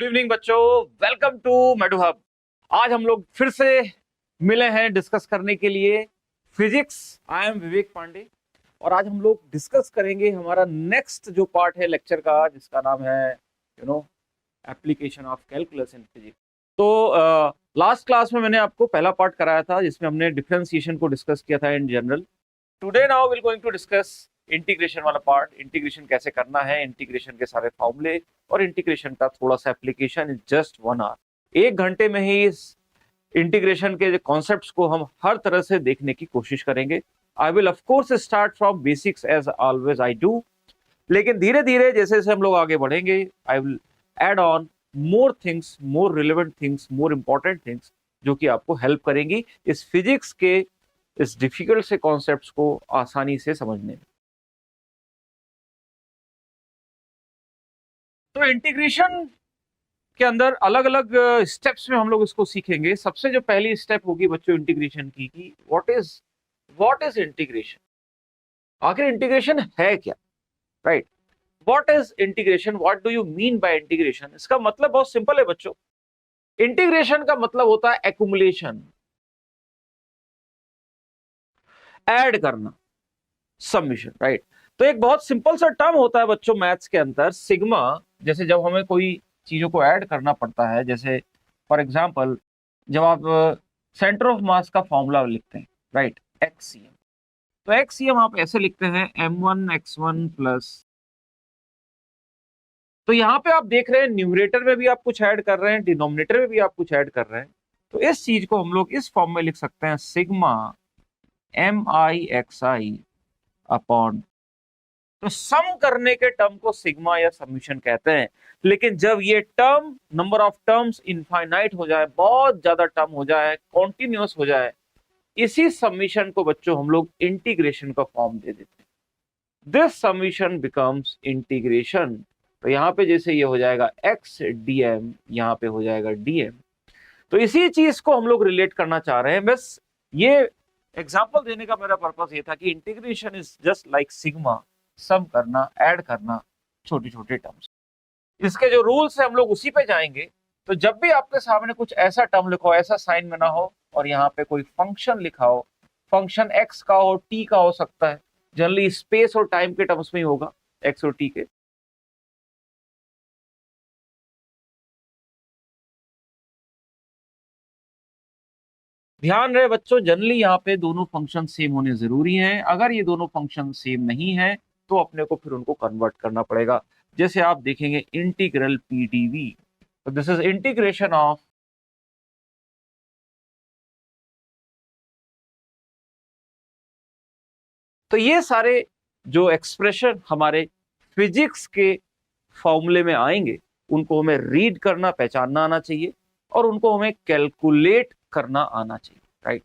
Evening बच्चों, welcome to मेडू hub. आज हम लोग फिर से मिले हैं डिस्कस करने के लिए फिजिक्स। आई एम विवेक पांडे और आज हम लोग डिस्कस करेंगे हमारा नेक्स्ट जो पार्ट है लेक्चर का, जिसका नाम है application of calculus in physics. तो लास्ट क्लास में मैंने आपको पहला पार्ट कराया था जिसमें हमने डिफरेंशिएशन को डिस्कस किया था in general. Today now will going to discuss integration वाला पार्ट। इंटीग्रेशन कैसे करना है, इंटीग्रेशन के सारे फॉर्मूले और इंटीग्रेशन का थोड़ा सा एप्लीकेशन इन जस्ट 1 आवर। 1 घंटे में ही इस इंटीग्रेशन के कॉन्सेप्ट्स को हम हर तरह से देखने की कोशिश करेंगे। I will of course start from basics as always I do, लेकिन धीरे धीरे जैसे जैसे हम लोग आगे बढ़ेंगे I will add on more things, more relevant things, more important things जो कि आपको हेल्प करेंगी इस फिजिक्स के इस डिफिकल्ट से कॉन्सेप्ट्स को आसानी से समझने में। तो इंटीग्रेशन के अंदर अलग अलग स्टेप्स में हम लोग इसको सीखेंगे। सबसे जो पहली स्टेप होगी बच्चों इंटीग्रेशन की, व्हाट इज इंटीग्रेशन, आखिर इंटीग्रेशन है क्या, right? What is integration, what do you mean by integration? इसका मतलब बहुत सिंपल है बच्चों। इंटीग्रेशन का मतलब होता है एक्युमुलेशन, ऐड करना, समेशन, राइट? तो एक बहुत सिंपल सा टर्म होता है बच्चों मैथ्स के अंदर, सिग्मा। जैसे जब हमें कोई चीजों को ऐड करना पड़ता है, जैसे फॉर एग्जांपल जब आप सेंटर ऑफ मास का फॉर्मूला लिखते हैं, राइट, एक्सीएम, तो एक्सीएम आप ऐसे लिखते हैं m1x1 प्लस। तो यहाँ पे आप देख रहे हैं न्यूमरेटर में भी आप कुछ ऐड कर रहे हैं, डिनोमिनेटर में भी आप कुछ ऐड कर रहे हैं। तो इस चीज को हम लोग इस फॉर्म में लिख सकते हैं, सिग्मा MIXI अपॉन। तो सम करने के टर्म को सिग्मा या समेशन कहते हैं। लेकिन जब ये term, number of terms infinite हो जाए, बहुत ज्यादा टर्म हो जाए, कॉन्टिन्यूअस हो जाए, इसी समेशन को बच्चों हम लोग इंटीग्रेशन का फॉर्म दे देते हैं। This summation becomes integration. तो यहाँ पे जैसे ये हो जाएगा x dm, यहाँ पे हो जाएगा dm। तो इसी चीज को हम लोग रिलेट करना चाह रहे हैं। बस ये एग्जांपल देने का मेरा पर्पस ये था कि integration is just like sigma, sum करना, ऐड करना छोटे छोटे टर्म्स। इसके जो रूल्स है हम लोग उसी पे जाएंगे। तो जब भी आपके सामने कुछ ऐसा टर्म लिखो, ऐसा साइन में ना हो, और यहाँ पे कोई फंक्शन लिखा हो, फंक्शन x का हो, t का हो सकता है, जनरली स्पेस और टाइम के टर्म्स में ही होगा, x और t के। ध्यान रहे बच्चों, जनरली यहाँ पे दोनों फंक्शन सेम होने जरूरी हैं। अगर ये दोनों फंक्शन सेम नहीं है तो अपने को फिर उनको कन्वर्ट करना पड़ेगा। जैसे आप देखेंगे इंटीग्रल पीडीवी, तो दिस इज इंटीग्रेशन ऑफ तो ये सारे जो एक्सप्रेशन हमारे फिजिक्स के फॉर्मूले में आएंगे उनको हमें रीड करना, पहचानना आना चाहिए और उनको हमें कैलकुलेट करना आना चाहिए, राइट?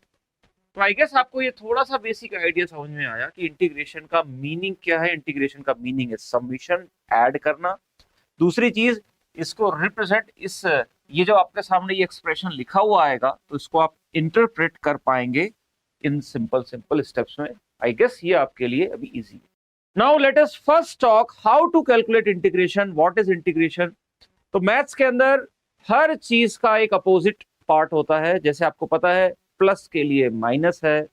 तो आई गेस आपको ये थोड़ा सा बेसिक आइडिया समझ में आया कि इंटीग्रेशन का मीनिंग क्या है। इंटीग्रेशन का मीनिंग है समेशन, ऐड करना। दूसरी चीज, इसको रिप्रेजेंट, इस ये जो आपके सामने ये एक्सप्रेशन लिखा हुआ आएगा तो इसको आप इंटरप्रेट कर पाएंगे इन सिंपल सिंपल स्टेप्स में। आई गेस ये आपके लिए अभी इजी है। Now let us first talk how to calculate integration, what is integration. तो मैथ्स के अंदर हर चीज का एक अपोजिट पार्ट होता है। जैसे आपको पता है प्लस के लिए माइनस है,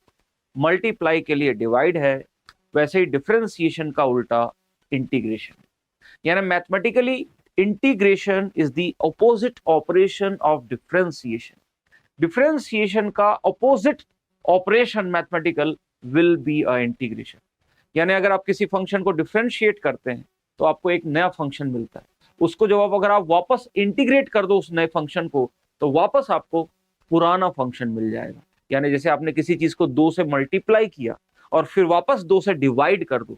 मल्टीप्लाई के लिए डिवाइड है, वैसे ही डिफरेंशिएशन का उल्टा इंटीग्रेशन। यानी mathematically integration is the opposite operation of differentiation. Differentiation का opposite operation mathematical will be a integration. यानी अगर आप किसी फंक्शन को डिफरेंशिएट करते हैं तो आपको एक नया फंक्शन मिलता है। उसको जब अगर आप वापस इंटीग्रेट कर दो उस नए फंक्शन को, तो वापस आपको पुराना फंक्शन मिल जाएगा। यानी जैसे आपने किसी चीज को 2 से मल्टीप्लाई किया और फिर वापस 2 से डिवाइड कर दो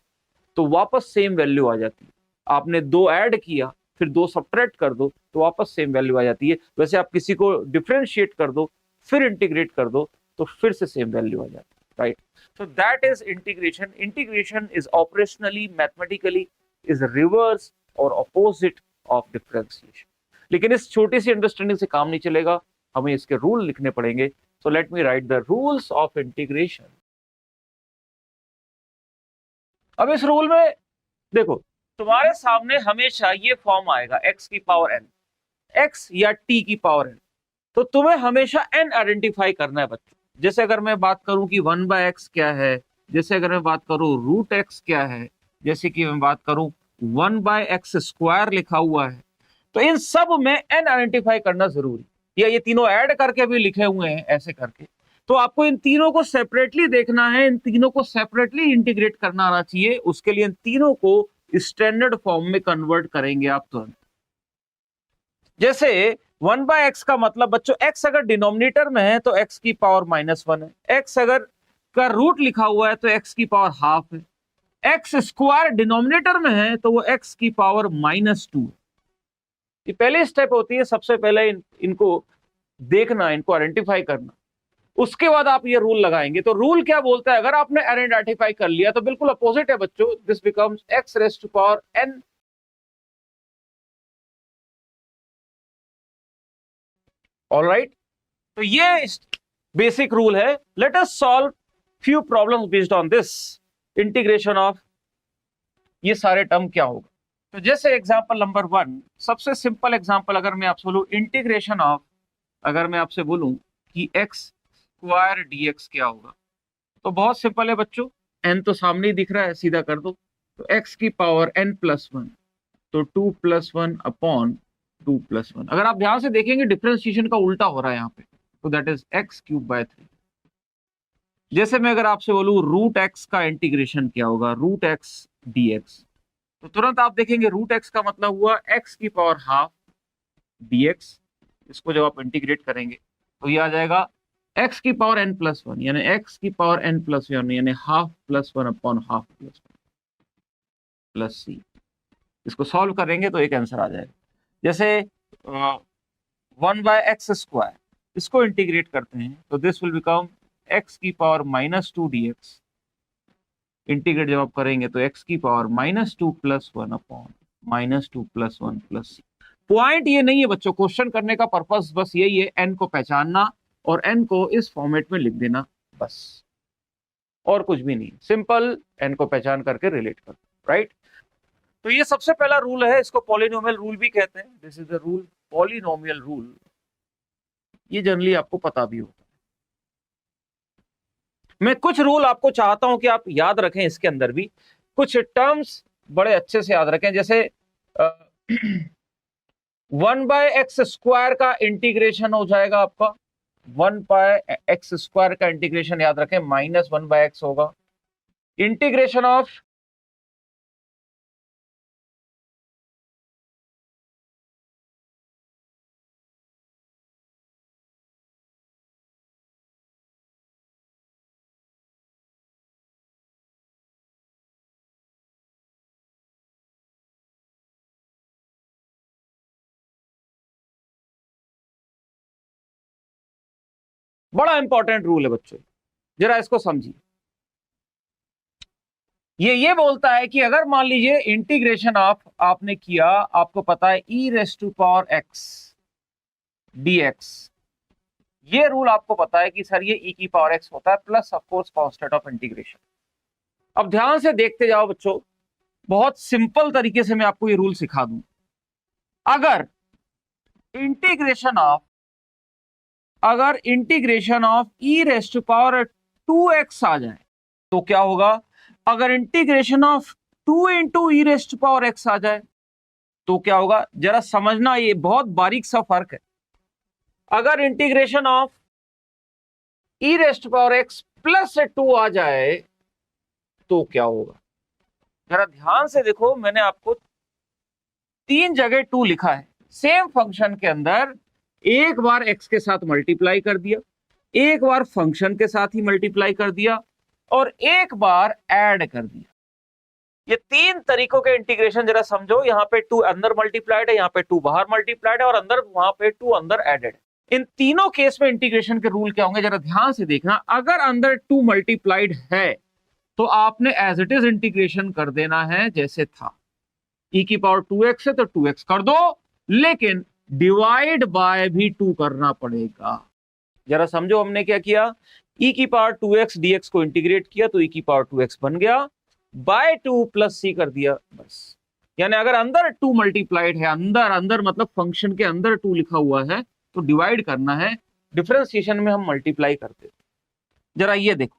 तो वापस सेम वैल्यू आ जाती है। आपने 2 ऐड किया फिर 2 सब्ट्रैक्ट कर दो तो वापस सेम वैल्यू आ जाती है। वैसे आप किसी को डिफरेंशिएट कर दो फिर इंटीग्रेट कर दो तो फिर से सेम वैल्यू आ जाती है, right? So that is integration. Integration is operationally, mathematically is reverse or opposite of differentiation. लेकिन इस छोटी सी अंडरस्टैंडिंग से काम नहीं चलेगा, हमें इसके रूल लिखने पड़ेंगे। So let me write the rules of integration. अब इस रूल में देखो, तुम्हारे सामने हमेशा ये फॉर्म आएगा x की पावर n। x या t की पावर n, तो तुम्हें हमेशा n आइडेंटिफाई करना है बच्चों। जैसे अगर मैं बात करूं कि 1/x क्या है, जैसे अगर मैं बात करूं रूट x क्या है, जैसे कि मैं बात करूं 1/x² लिखा हुआ है, तो इन सब में n आइडेंटिफाई करना जरूरी, या ये तीनों ऐड करके भी लिखे हुए हैं ऐसे करके, तो आपको इन तीनों को सेपरेटली देखना है, इन तीनों को सेपरेटली इंटीग्रेट करना आना चाहिए। उसके लिए इन तीनों को स्टैंडर्ड फॉर्म में कन्वर्ट करेंगे आप तुरंत। जैसे 1/x का मतलब बच्चों, x अगर डिनोमिनेटर में है तो x की पावर -1 है, x अगर का रूट लिखा हुआ है तो x की पावर हाफ है, x² डिनोमिनेटर में है तो वो x की पावर -2 है। ये पहली स्टेप होती है, सबसे पहले इनको देखना, इनको आइडेंटिफाई करना, उसके बाद आप ये रूल लगाएंगे। तो रूल क्या बोलता है, अगर आपने आइडेंटिफाई कर लिया तो बिल्कुल अपोजिट है बच्चों, दिस बिकम्स x⁻n। ऑलराइट, तो ये बेसिक रूल है। Let us solve few problems based on this integration of ये सारे टर्म क्या होगा। तो जैसे एग्जांपल नंबर 1, सबसे सिंपल एग्जांपल, अगर मैं आपसे बोलूं इंटीग्रेशन ऑफ, अगर मैं आपसे बोलूं कि x² dx क्या होगा, तो बहुत सिंपल है बच्चों, n तो सामने ही दिख रहा है, सीधा कर दो। तो x की पावर n+1, तो 2+1 अपॉन 2+1। अगर आप ध्यान से देखेंगे डिफरेंशिएशन का उल्टा हो रहा है यहाँ पे, तो दैट इज x³/3। जैसे मैं अगर आपसे बोलूं रूट x का इंटीग्रेशन क्या होगा, रूट x dx, तो तुरंत आप देखेंगे रूट x का मतलब हुआ x की पावर हाफ dx। इसको जब आप इंटीग्रेट करेंगे तो ये आ जाएगा x की पावर n+1, यानी x की पावर n+1, यानी half +1 upon half plus c। इसको सॉल्व करेंगे तो एक आंसर आ जाएगा। जैसे 1/x², इसको इंटीग्रेट करते हैं तो दिस विल बिकम x की पावर -2 dx। इंटीग्रेट जब आप करेंगे तो x की power -2+1 upon -2+1 plus c। Point ये नहीं है बच्चों, क्वेश्चन करने का पर्पस बस यही है, n को पहचानना और n को इस फॉर्मेट में लिख देना, बस और कुछ भी नहीं। सिंपल n को पहचान करके रिलेट कर, राइट। तो ये सबसे पहला रूल है, इसको पॉलिनोमियल रूल भी कहते हैं। This is the rule, polynomial rule. ये जनरली आपको पता भी होता है। मैं कुछ रूल आपको चाहता हूं कि आप याद रखें, इसके अंदर भी कुछ टर्म्स बड़े अच्छे से याद रखें। जैसे 1/x² का इंटीग्रेशन हो जाएगा आपका, 1/x² का इंटीग्रेशन याद रखें -1/x होगा। इंटीग्रेशन ऑफ बड़ा इंपॉर्टेंट रूल है बच्चों, जरा इसको समझिए। ये बोलता है कि अगर मान लीजिए इंटीग्रेशन ऑफ आपने किया, आपको पता है e⁻x dx, ये रूल आपको पता है कि सर ये e⁻x होता है plus of course constant of integration. अब ध्यान से देखते जाओ बच्चों, बहुत सिंपल तरीके से मैं आपको ये रूल सिखा दूं। अगर इंटीग्रेशन ऑफ e⁻2x आ जाए तो क्या होगा। अगर इंटीग्रेशन ऑफ 2 × e⁻x आ जाए तो क्या होगा, जरा समझना, ये बहुत बारीक सा फर्क है। अगर इंटीग्रेशन ऑफ e⁻x +2 आ जाए तो क्या होगा, जरा ध्यान से देखो। मैंने आपको 3 जगह 2 लिखा है, सेम फंक्शन के अंदर एक बार x के साथ मल्टीप्लाई कर दिया, एक बार फंक्शन के साथ ही मल्टीप्लाई कर दिया, और एक बार ऐड कर दिया। ये 3 तरीकों के इंटीग्रेशन जरा समझो। यहाँ पे 2 अंदर मल्टीप्लाइड है, यहाँ पे 2 बाहर मल्टीप्लाइड है, और अंदर वहां पे 2 अंदर एडेड है। इन तीनों केस में इंटीग्रेशन के रूल क्या होंगे, जरा ध्यान से देखना। अगर अंदर 2 मल्टीप्लाइड है तो आपने एज इट इज इंटीग्रेशन कर देना है जैसे था। e⁻2x है तो 2x कर दो, लेकिन डिवाइड बाय भी 2 करना पड़ेगा। जरा समझो हमने क्या किया, e⁻2x dx को इंटीग्रेट किया तो e⁻2x बन गया, बाय 2 प्लस c कर दिया, बस। यानी अगर अंदर 2 मल्टीप्लाइड है, अंदर अंदर मतलब फंक्शन के अंदर 2 लिखा हुआ है तो डिवाइड करना है, डिफरेंशिएशन में हम मल्टीप्लाई करते हैं। जरा ये देखो,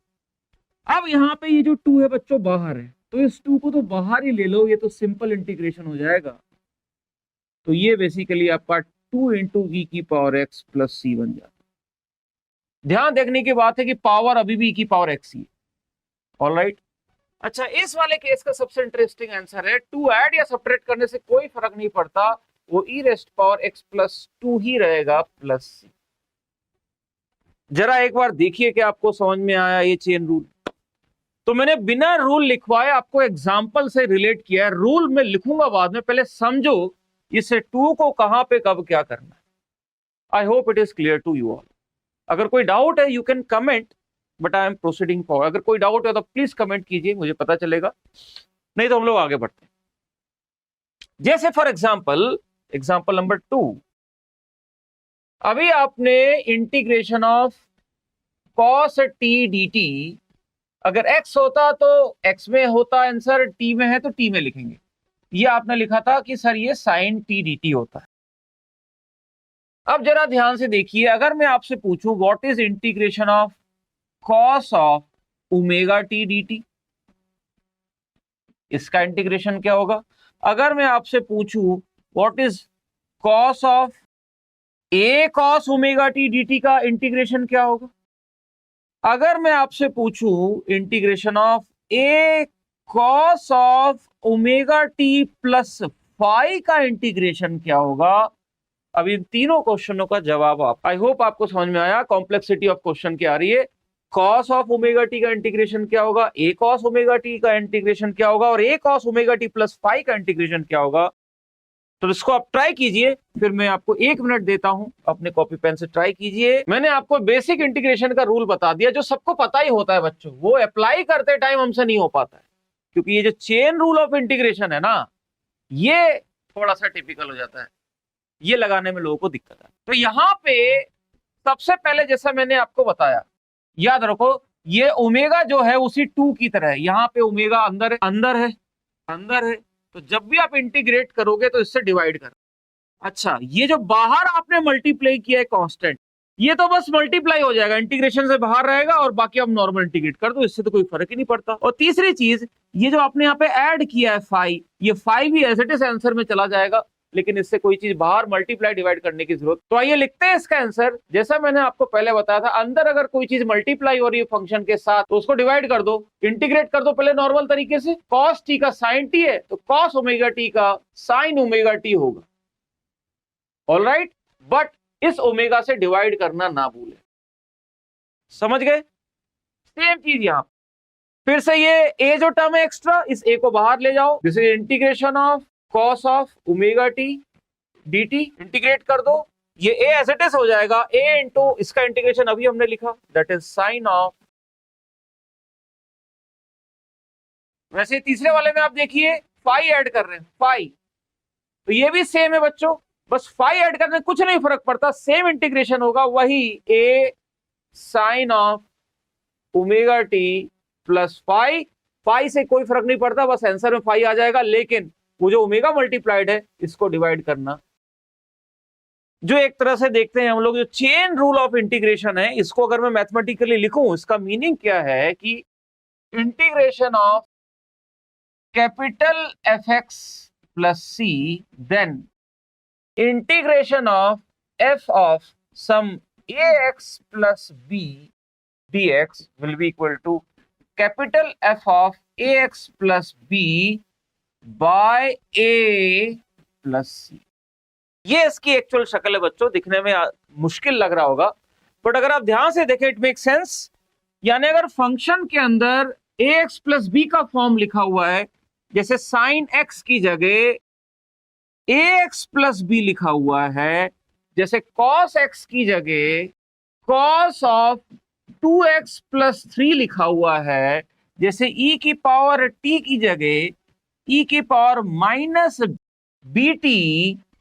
अब यहाँ पे ये जो 2 है बच्चों बाहर है, तो इस 2 को तो बाहर ही ले लो, ये तो सिंपल इंटीग्रेशन हो जाएगा। तो ये बेसिकली आपका 2 इंटू ई की पावर एक्स प्लस सी बन जाता है। ध्यान देखने की बात है कि पावर अभी भी ई की पावर एक्स ही है। ऑलराइट, अच्छा इस वाले केस का सबसे इंटरेस्टिंग आंसर है 2 ऐड या सब्ट्रैक्ट करने से कोई फर्क नहीं पड़ता, वो ई रेस्ट पावर एक्स प्लस 2 ही रहेगा प्लस सी। जरा एक बार देखिए कि आपको समझ में आया ये चेन रूल। तो मैंने बिना रूल लिखवाए आपको एग्जांपल से रिलेट किया है, रूल में लिखूंगा बाद में, पहले समझो इसे 2 को कहां पे कब क्या करना है। I hope it is clear to you all. अगर कोई डाउट है you can comment, but I am proceeding for. अगर कोई डाउट है तो प्लीज कमेंट कीजिए, मुझे पता चलेगा, नहीं तो हम लोग आगे बढ़ते हैं। जैसे फॉर एग्जाम्पल नंबर 2, अभी आपने integration of cos t dt, अगर x होता तो x में होता आंसर, t में है तो t में लिखेंगे। ये आपने लिखा था कि सर ये sin t dt होता है। अब जरा ध्यान से देखिए, अगर मैं आपसे पूछूं what is integration of cos of omega t dt, इसका इंटीग्रेशन क्या होगा। अगर मैं आपसे पूछूं what is cos of a cos omega t dt का इंटीग्रेशन क्या होगा। अगर मैं आपसे पूछूं integration of a cos of omega t plus phi का इंटीग्रेशन क्या होगा। अब इन तीनों क्वेश्चनों का जवाब आप, आई होप आपको समझ में आया, कॉम्प्लेक्सिटी ऑफ क्वेश्चन क्या आ रही है। cos ऑफ ओमेगा t का इंटीग्रेशन क्या होगा, a cos ओमेगा t का इंटीग्रेशन क्या होगा, और a cos omega t plus phi का इंटीग्रेशन क्या होगा। तो इसको आप ट्राई कीजिए, फिर मैं आपको 1 मिनट देता हूं, अपने कॉपी पेन से ट्राई कीजिए। मैंने आपको बेसिक इंटीग्रेशन का रूल बता दिया, जो सबको पता ही होता है बच्चों, वो अप्लाई करते टाइम हमसे नहीं हो पाता है, क्योंकि ये जो चेन रूल ऑफ इंटीग्रेशन है ना, ये थोड़ा सा टिपिकल हो जाता है, ये लगाने में लोगों को दिक्कत है। तो यहाँ पे सबसे पहले जैसा मैंने आपको बताया, याद रखो ये ओमेगा जो है उसी 2 की तरह है, यहाँ पे ओमेगा अंदर है, अंदर है, अंदर है, तो जब भी आप इंटीग्रेट करोगे तो इससे डिवाइड कर। अच्छा, ये जो बाहर आपने मल्टीप्लाई किया है कांस्टेंट, ये तो बस मल्टीप्लाई हो जाएगा, इंटीग्रेशन से बाहर रहेगा, और बाकी आप नॉर्मल इंटीग्रेट कर दो, इससे तो कोई फर्क ही नहीं पड़ता। और तीसरी चीज, ये जो आपने यहाँ पे ऐड किया है फाई, ये फाई भी एज इट इज आंसर में चला जाएगा, लेकिन इससे कोई चीज बाहर मल्टीप्लाई डिवाइड करने की जरूरत। तो आइए लिखते हैं इसका आंसर। जैसा मैंने आपको पहले बताया था, अंदर अगर कोई चीज मल्टीप्लाई हो रही है फंक्शन के साथ तो उसको डिवाइड कर दो, इंटीग्रेट कर दो पहले नॉर्मल तरीके से। cos t का sin t है तो cos ओमेगा t का sin ओमेगा t होगा। ऑलराइट, बट इस ओमेगा से डिवाइड करना ना भूलें, समझ गए। सेम चीज यहां फिर से, ये a जो टर्म है एक्स्ट्रा, इस a को बाहर ले जाओ, this is integration of cos of omega t dt, integrate कर दो, ये a एज इट इज हो जाएगा, a इंटू इसका इंटीग्रेशन अभी हमने लिखा, दैट इज साइन ऑफ। वैसे तीसरे वाले में आप देखिए फाई ऐड कर रहे हैं, फाई, तो ये भी सेम है बच्चों, बस फाई ऐड करने कुछ नहीं फर्क पड़ता, सेम इंटीग्रेशन होगा, वही a sine of omega t plus phi, phi से कोई फर्क नहीं पड़ता, बस आंसर में फाई आ जाएगा, लेकिन वो जो ओमेगा मल्टीप्लाइड है इसको डिवाइड करना। जो एक तरह से देखते हैं हम लोग, जो चेन रूल ऑफ इंटीग्रेशन है, इसको अगर मैं मैथमेटिकली लिखूं, इसका मीनिंग क्या है कि integration of capital F X plus C, then integration of F of some A X plus B dx will be equal to capital F of ax plus b by a plus c। ये इसकी actual शक्ल है बच्चों, दिखने में मुश्किल लग रहा होगा, बट अगर आप ध्यान से देखें इट मेक सेंस। यानी अगर फंक्शन के अंदर ax प्लस b का फॉर्म लिखा हुआ है, जैसे साइन x की जगह ax प्लस b लिखा हुआ है, जैसे cos x की जगह cos ऑफ 2x प्लस 3 लिखा हुआ है, जैसे e की पावर t की जगह e की power minus bt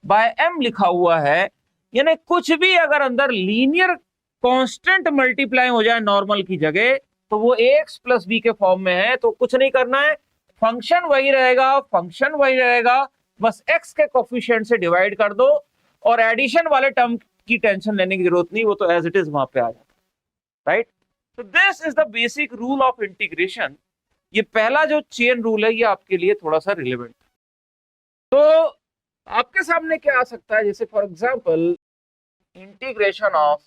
by m लिखा हुआ है। यानी कुछ भी अगर अंदर लीनियर कांस्टेंट मल्टीप्लाई हो जाए नॉर्मल की जगह, तो वो ax प्लस b के फॉर्म में है, तो कुछ नहीं करना है, फंक्शन वही रहेगा, बस x के कोफिशिएंट से डिवाइड कर दो और एडिशन वाले टर्म की टेंशन लेने की जरूरत नहीं, वो तो एज इट इज वहां पे आ जाता, राइट। तो this is the basic rule of integration. ये पहला जो चेन रूल है ये आपके लिए थोड़ा सा रिलेवेंट। तो आपके सामने क्या आ सकता है, जैसे for example integration of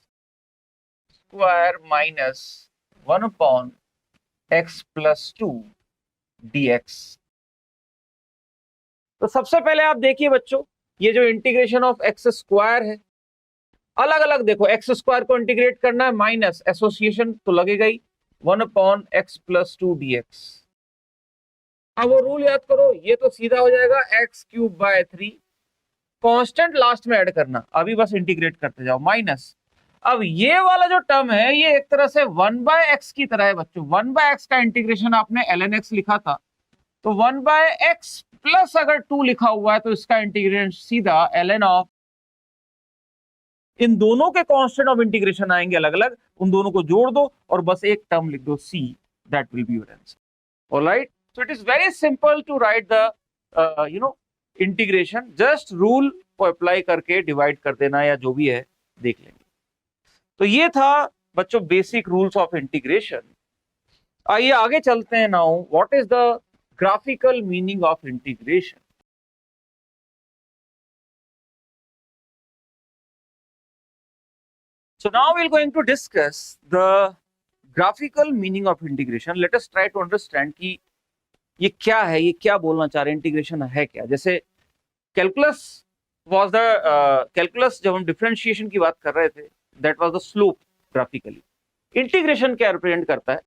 square minus 1/x + 2 dx। तो सबसे पहले आप देखिए बच्चों, ये जो इंटीग्रेशन ऑफ एक्स स्क्वायर है, अलग अलग देखो, एक्स स्क्वायर को इंटीग्रेट करना है, माइनस एसोसिएशन तो लगेगा ही, 1/x + 2 dx। अब वो रूल याद करो, ये तो सीधा हो जाएगा x³/3, कांस्टेंट लास्ट में ऐड करना, अभी बस इंटीग्रेट करते जाओ, माइनस। अब ये वाला जो टर्म है ये एक तरह से 1/x की तरह है बच्चों। 1/x का इंटीग्रेशन आपने ln x लिखा था, तो 1/x प्लस अगर 2 लिखा हुआ है तो इसका इंटीग्रेशन सीधा ln ऑफ, इन दोनों के कांस्टेंट ऑफ इंटीग्रेशन आएंगे अलग अलग, उन दोनों को जोड़ दो और बस एक टर्म लिख दो c, that will be your answer. Alright, so it is very simple to write the integration, just rule को अप्लाई करके डिवाइड कर देना या जो भी है देख लेंगे। तो ये था बच्चों बेसिक रूल्स ऑफ इंटीग्रेशन। आइए आगे चलते हैं। Now what is the graphical meaning of integration? So now we're going to discuss the graphical meaning of integration. Let us try to understand कि ये क्या है, ये क्या बोलना चाह रहे हैं, इंटीग्रेशन है क्या। जैसे कैलकुलस वाज द कैलकुलस, जब हम डिफरेंशिएशन की बात कर रहे थे, that was the slope graphically. Integration क्या रिप्रेजेंट करता है?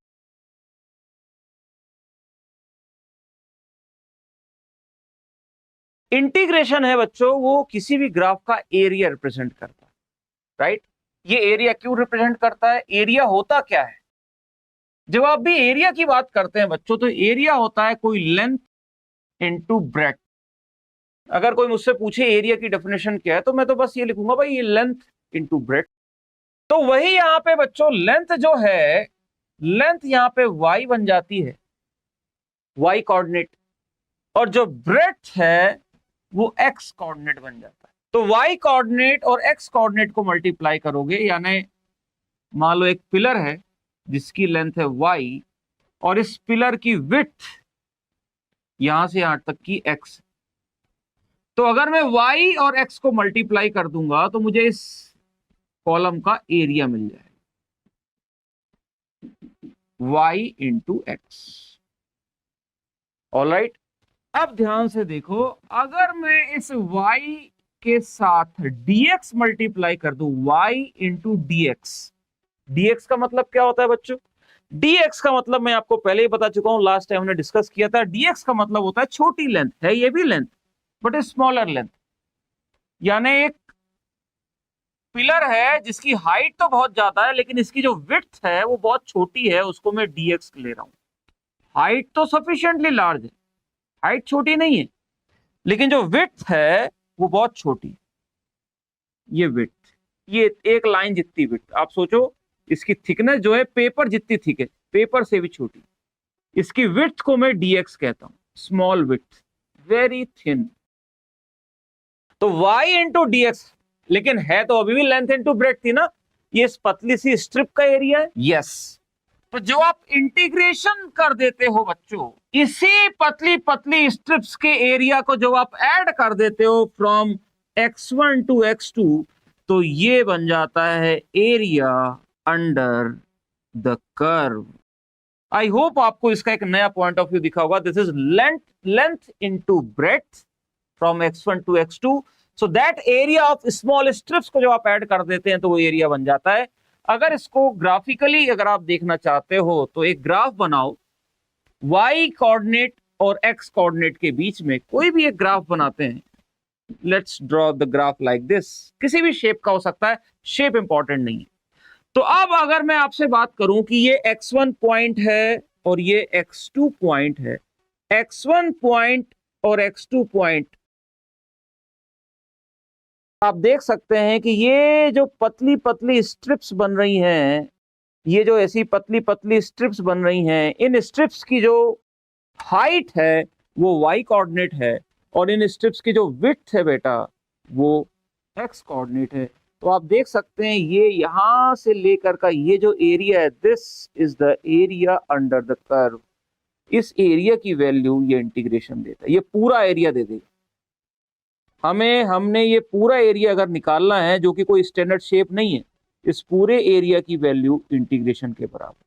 इंटीग्रेशन है बच्चों वो किसी भी ग्राफ का एरिया रिप्रेजेंट करता है, राइट। ये एरिया क्यों रिप्रेजेंट करता है? एरिया होता क्या है? जब आप भी एरिया की बात करते हैं बच्चों, तो एरिया होता है कोई लेंथ इनटू ब्रेड्थ। अगर कोई मुझसे पूछे एरिया की डेफिनेशन क्या है, तो मैं तो बस ये लिखूंगा भाई ये लेंथ इनटू ब्रेड्थ। तो वही यहां पे बच्चों लेंथ जो है, लेंथ यहां पे y बन जाती है, y कोऑर्डिनेट, और जो ब्रेड्थ है वो x कोऑर्डिनेट बन जाता है। तो y कोऑर्डिनेट और x कोऑर्डिनेट को मल्टीप्लाई करोगे, यानी मान लो एक पिलर है जिसकी लेंथ है y और इस पिलर की विड्थ यहां से यहां तक की x, तो अगर मैं y और x को मल्टीप्लाई कर दूंगा तो मुझे इस कॉलम का एरिया मिल जाएगा, y इंटू एक्स। ऑलराइट, अब ध्यान से देखो, अगर मैं इस y के साथ dx मल्टीप्लाई कर दूं, y इंटू dx, dx का मतलब क्या होता है बच्चों? dx का मतलब मैं आपको पहले ही बता चुका हूं, लास्ट टाइम हमने डिस्कस किया था। dx का मतलब होता है छोटी लेंथ है, ये भी लेंथ बट स्मॉलर लेंथ। यानी एक पिलर है जिसकी हाइट तो बहुत ज्यादा है लेकिन इसकी जो विड्थ है वो बहुत छोटी है, उसको मैं dx ले रहा हूं। हाइट तो सफिशिएंटली लार्ज है, हाइट छोटी नहीं है, लेकिन जो विड्थ है वो बहुत छोटी। ये विड्थ, ये एक लाइन जितनी विड्थ, आप सोचो इसकी थिकनेस जो है पेपर जितनी थिक है, पेपर से भी छोटी। इसकी विड्थ को मैं dx कहता हूं, स्मॉल विड्थ, वेरी थिन। तो y इंटू dx, लेकिन है तो अभी भी लेंथ इंटू ब्रेड्थ थी ना, ये इस पतली सी स्ट्रिप का एरिया है। यस, तो जो आप इंटीग्रेशन कर देते हो बच्चों, इसी पतली पतली स्ट्रिप्स के एरिया को जो आप ऐड कर देते हो फ्रॉम x1 टू x2, तो ये बन जाता है area under the curve. I hope आपको इसका एक नया पॉइंट ऑफ व्यू दिखा होगा। This is length into breadth from x1 to x2, so that area of small strips को जो आप ऐड कर देते हैं तो वो एरिया बन जाता है। अगर इसको ग्राफिकली अगर आप देखना चाहते हो तो एक ग्राफ बनाओ, y कोऑर्डिनेट और x कोऑर्डिनेट के बीच में कोई भी एक ग्राफ बनाते हैं। Let's draw the graph like this, किसी भी शेप का हो सकता है, शेप इंपॉर्टेंट नहीं है। तो अब अगर मैं आपसे बात करूं कि ये x1 पॉइंट है और ये x2 पॉइंट है, x1 पॉइंट और x2 पॉइंट, आप देख सकते हैं कि ये जो पतली पतली स्ट्रिप्स बन रही हैं, ये जो ऐसी पतली पतली स्ट्रिप्स बन रही हैं, इन स्ट्रिप्स की जो हाइट है वो y कोऑर्डिनेट है, और इन स्ट्रिप्स की जो विड्थ है बेटा वो x कोऑर्डिनेट है। तो आप देख सकते हैं ये यहां से लेकर का ये जो एरिया है, this is the area under the curve. इस एरिया की वैल्यू ये इंटीग्रेशन देता है, ये पूरा एरिया दे देगा हमने ये पूरा एरिया अगर निकालना है, जो कि कोई स्टैंडर्ड शेप नहीं है, इस पूरे एरिया की वैल्यू इंटीग्रेशन के बराबर।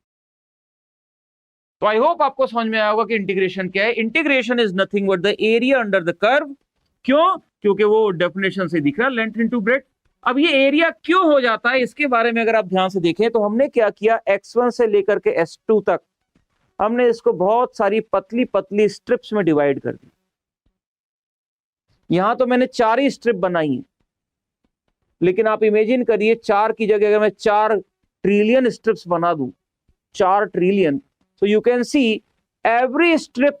तो आई होप आपको समझ में आया होगा कि इंटीग्रेशन क्या है। Integration is nothing but the area under the curve. क्यों? क्योंकि वो डेफिनेशन से दिख रहा है, लेंथ इनटू ब्रेड्थ। अब ये एरिया क्यों हो जाता है, इसके बारे में अगर आप ध्यान से देखें तो हमने क्या किया, x1 से लेकर के s2 तक हमने इसको बहुत सारी पतली पतली स्ट्रिप्स में डिवाइड कर दी। यहां तो मैंने 4 ही स्ट्रिप बनाई है, लेकिन आप इमेजिन करिए 4 की जगह अगर मैं 4 ट्रिलियन स्ट्रिप्स बना दूं, 4 trillion, so you can see every strip,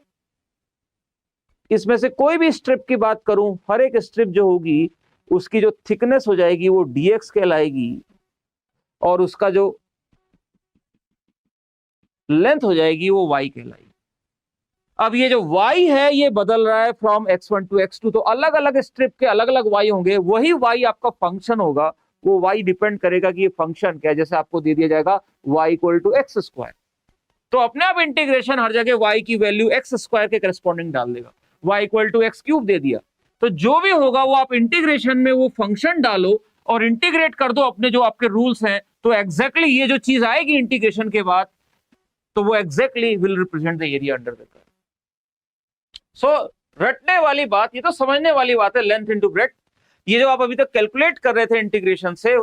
इसमें से कोई भी स्ट्रिप की बात करूं, हर एक स्ट्रिप जो होगी उसकी जो थिकनेस हो जाएगी वो dx कहलाएगी, और उसका जो लेंथ हो जाएगी वो y कहलाएगी। अब ये जो y है ये बदल रहा है फ्रॉम x1 टू x2, तो अलग अलग स्ट्रिप के अलग अलग y होंगे, वही y आपका फंक्शन होगा। वो y डिपेंड करेगा कि ये फंक्शन क्या है। जैसे आपको दे दिया जाएगा y equal to x square, तो अपने आप इंटीग्रेशन हर जगह y की वैल्यू एक्स स्क्वायर के करस्पॉन्डिंग डाल देगा। y equal to x cube दे दिया, तो जो भी होगा वो आप इंटीग्रेशन में वो फंक्शन डालो और इंटीग्रेट कर दो अपने जो आपके रूल्स हैं, तो एग्जैक्टली ये जो चीज आएगी इंटीग्रेशन के बाद, तो वो exactly will represent the area under the curve. So रटने वाली बात, ये तो समझने वाली बात है, लेंथ इनटू ब्रेड्थ। ये जो आप अभी तक कैलकुलेट कर रहे थे इंटीग्रेशन से,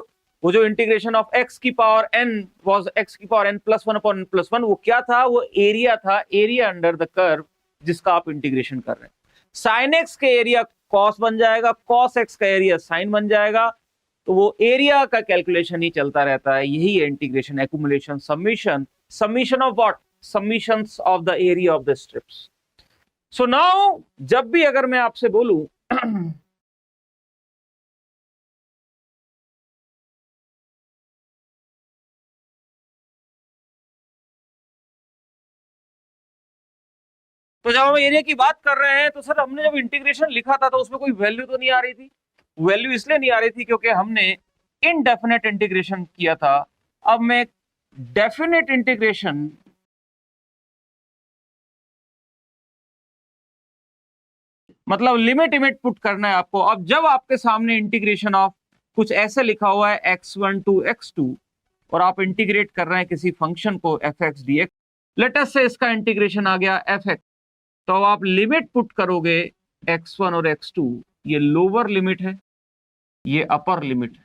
वो जो इंटीग्रेशन ऑफ x की पावर n वाज x की power n plus 1 upon n plus 1, वो क्या था, वो एरिया था, एरिया अंडर द कर्व जिसका आप इंटीग्रेशन कर रहे हैं। साइन x का एरिया cos बन जाएगा, cos x का एरिया साइन बन जाएगा, तो वो एरिया का कैलकुलेशन ही चलता रहता है। यही है integration, accumulation, summation, summation of what, summations of the area of the strips. So now जब भी अगर मैं आपसे बोलूं तो जब हम एरिया की बात कर रहे हैं, तो सर हमने जब इंटीग्रेशन लिखा था तो उसमें कोई वैल्यू तो नहीं आ रही थी। वैल्यू इसलिए नहीं आ रही थी क्योंकि हमने इनडेफिनेट इंटीग्रेशन किया था। अब मैं डेफिनेट इंटीग्रेशन मतलब लिमिट इमिट पुट करना है आपको। अब जब आपके सामने इंटीग्रेशन ऑफ कुछ ऐसे लिखा हुआ है x1 टू x2 और आप इंटीग्रेट कर रहे हैं किसी फंक्शन को f(x) dx, लेट अस से इसका इंटीग्रेशन आ गया f(x), तो अब आप लिमिट पुट करोगे x1 और x2, ये लोअर लिमिट है, ये अपर लिमिट है,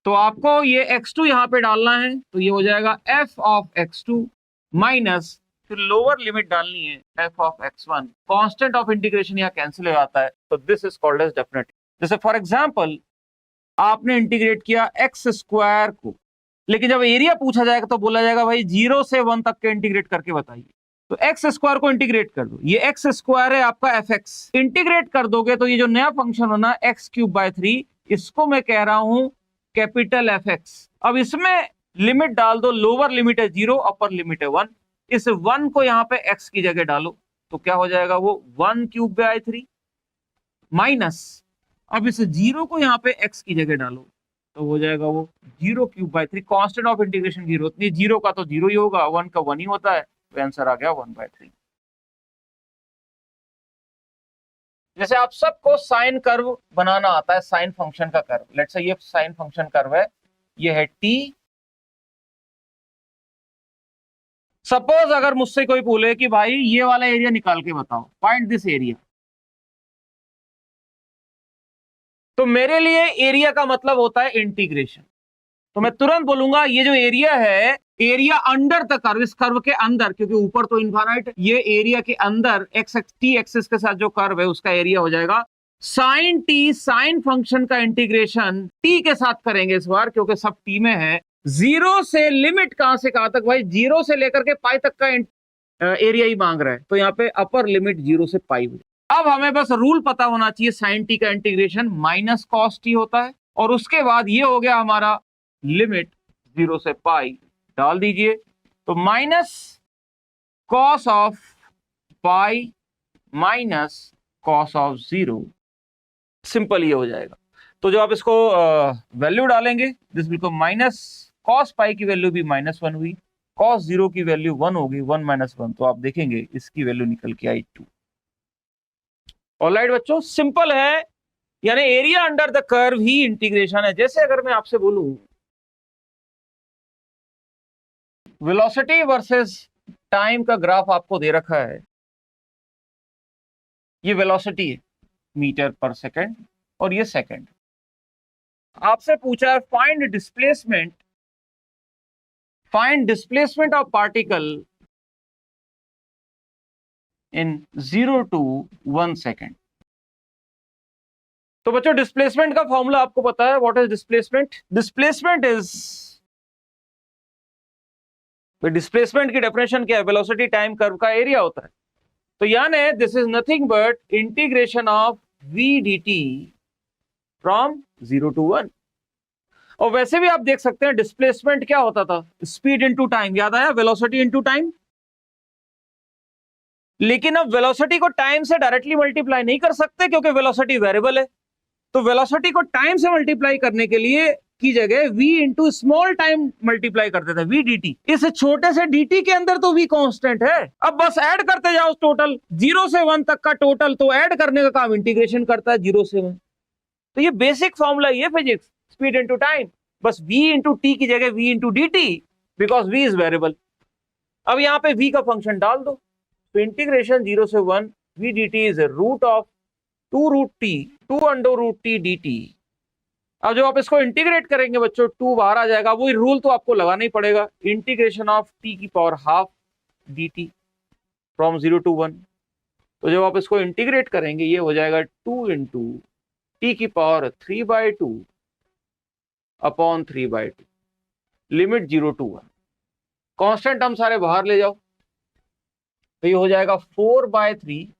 तो आपको ये x2 यहां पे डालना है, तो ये हो जाएगा f ऑफ x2 माइनस, फिर लोअर लिमिट डालनी है f of x1। Constant of integration यहाँ कैंसिल हो जाता है, तो this is called as definite. जैसे फॉर एग्जांपल आपने इंटीग्रेट किया x स्क्वायर को, लेकिन जब एरिया पूछा जाएगा तो बोला जाएगा भाई 0 से 1 तक के इंटीग्रेट करके बताइए, तो एक्स स्क्वायर को इंटीग्रेट कर दो। ये एक्स स्क्वायर है आपका एफ एक्स, इंटीग्रेट कर दोगे तो ये जो नया फंक्शन बना एक्स क्यूब बाय 3, इसको मैं कह रहा हूं कैपिटल एफ एक्स। अब इसमें लिमिट डाल दो, लोअर लिमिट है 0, अपर लिमिट है 1। इस 1 को यहाँ पे x की जगह डालो, तो क्या हो जाएगा वो 1 क्यूब बाय 3 माइनस, अब इस 0 को यहाँ पे x की जगह डालो, तो हो जाएगा वो 0 cube by 3। Constant of integration 0 होती है, 0 का तो 0 ही होगा, 1 का 1 ही होता है, तो आंसर आ गया 1/3। जैसे आप सबको साइन कर्व बनाना आता है, साइन फंक्शन का कर्व, लेट्स से ये साइन फंक्शन कर्व है, ये है t। सपोज अगर मुझसे कोई बोले कि भाई ये वाला एरिया निकाल के बताओ, फाइंड दिस एरिया, तो मेरे लिए एरिया का मतलब होता है इंटीग्रेशन। तो मैं तुरंत बोलूंगा ये जो एरिया है, एरिया अंडर द कर्व, इस कर्व के अंदर, क्योंकि ऊपर तो इनफाइनाइट है, ये एरिया के अंदर एक्स टी एक्सिस के साथ जो कर्व है उसका एरिया हो जाएगा साइन टी, साइन फंक्शन का इंटीग्रेशन टी के साथ करेंगे इस बार, क्योंकि सब टी में है। 0 से लिमिट कहां से कहां तक भाई, 0 से लेकर के पाई तक का एरिया ही मांग रहा है, तो यहाँ पे अपर लिमिट 0 से पाई हुई। अब हमें बस रूल पता होना चाहिए, साइन टी का इंटीग्रेशन माइनस कॉस टी होता है, और उसके बाद ये हो गया हमारा लिमिट 0 से पाई, डाल दीजिए, तो minus cos of pi minus cos of 0। Simple ये हो जाएगा। तो जो आप इसको वैल्यू डालेंगे, this will become minus cos pi की वैल्यू भी -1 हुई, कॉस 0 की वैल्यू 1 होगी, 1 - 1, तो आप देखेंगे इसकी वैल्यू निकल के आई 2। ऑलराइट बच्चों, सिंपल है, यानी area under the curve he integration है। जैसे अगर मैं आपसे बोलूं वेलोसिटी वर्सेस टाइम का ग्राफ आपको दे रखा है, ये वेलोसिटी है मीटर पर सेकंड और ये सेकंड। आपसे पूछा है find displacement of particle in 0 to 1 second. तो बच्चों डिस्प्लेसमेंट का फॉर्मूला आपको पता है। What is displacement? डिस्प्लेसमेंट की डेफिनेशन क्या है? वेलोसिटी टाइम कर्व का एरिया होता है। तो यानी this is nothing but integration of v dt from 0 to 1। और वैसे भी आप देख सकते हैं डिस्प्लेसमेंट क्या होता था? Speed into time. याद आया? Velocity into time. लेकिन अब वेलोसिटी को टाइम से डायरेक्टली मल्टीप्लाई नहीं कर सकते क्योंकि वेलोसिटी वेरिएबल है। तो वेलोसिटी को टाइम से मल्टीप्लाई करने के लिए की जगह v into small time multiply करते थे, v dt। इस छोटे से dt के अंदर तो v कांस्टेंट है। अब बस ऐड करते जाओ टोटल 0 से 1 तक का टोटल, तो ऐड करने का काम इंटीग्रेशन करता है 0 से 1। तो ये बेसिक फॉर्मूला, ये फिजिक्स, स्पीड इंटू टाइम। बस v इंटू टी की जगह v into D T, because v is variable. अब यहाँ पे v का फंक्शन डाल दो, तो इंटीग्रेशन 0 से 1 v dt is root of 2 under root T D T. अब जब आप इसको इंटीग्रेट करेंगे बच्चों, 2 बाहर आ जाएगा, वो रूल तो आपको लगाना ही पड़ेगा, इंटीग्रेशन ऑफ टी की power half D T from 0 to 1। तो जब आप इसको इंटीग्रेट करेंगे ये हो जाएगा 2 इंटू टी की power 3/2 upon 3/2, limit 0 to 1। Constant हम सारे बाहर ले जाओ, तो ये हो जाएगा 4/3।